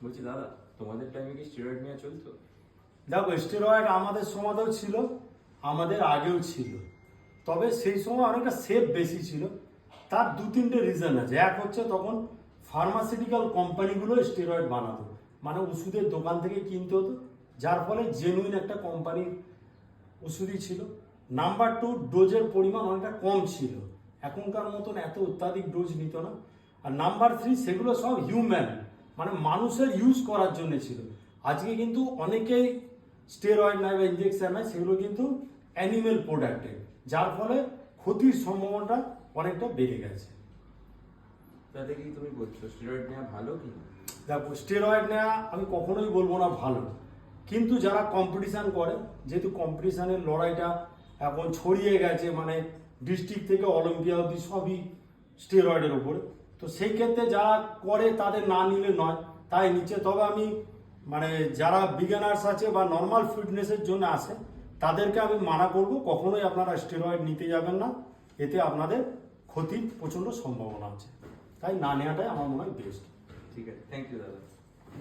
বলছি দাদা, তোমাদের টাইমে কি স্টেরয়েড নেওয়া চলতো? দেখো, স্টেরয়েড আমাদের সমাজেও ছিল, আমাদের আগেও ছিল, তবে সেই সময় অনেকটা সেফ বেশি ছিল। তার দু তিনটে রিজন আছে। এক হচ্ছে তখন ফার্মাসিউটিক্যাল কোম্পানিগুলো স্টেরয়েড বানাতো, মানে ওষুধের দোকান থেকে কিনতে হতো, যার ফলে জেনুইন একটা কোম্পানির ওষুধই ছিল। নাম্বার টু, ডোজের পরিমাণ অনেকটা কম ছিল, এখনকার মতন এত অত্যাধিক ডোজ নিত না। আর নাম্বার থ্রি, সেগুলো সব হিউম্যান, মানে মানুষের ইউজ করার জন্য ছিল। আজকে কিন্তু অনেকেই স্টেরয়েড নেয় বা ইঞ্জেকশন নেয়, সেগুলো কিন্তু অ্যানিমেল প্রোডাক্টের, যার ফলে ক্ষতির সম্ভাবনাটা অনেকটা বেড়ে গেছে। তাতে কি তুমি বলছো স্টেরয়েড নেওয়া ভালো কি না? দেখো, স্টেরয়েড নেওয়া আমি কখনোই বলবো না ভালো, কিন্তু যারা কম্পিটিশান করে, যেহেতু কম্পিটিশানের লড়াইটা এখন ছড়িয়ে গেছে, মানে ডিস্ট্রিক্ট থেকে অলিম্পিয়া অবধি সবই স্টেরয়েডের ওপরে, তো সেই ক্ষেত্রে যারা করে তাদের না নিলে নয়, তাই নিচ্ছে। তবে আমি মানে যারা বিগিনার্স আছে বা নর্মাল ফিটনেসের জন্য আসে, তাদেরকে আমি মানা করব, কখনোই আপনারা স্টেরয়েড নিতে যাবেন না, এতে আপনাদের ক্ষতির প্রচণ্ড সম্ভাবনা আছে। তাই না নেওয়াটাই আমার মনে হয় বেস্ট। ঠিক আছে, থ্যাংক ইউ দাদা।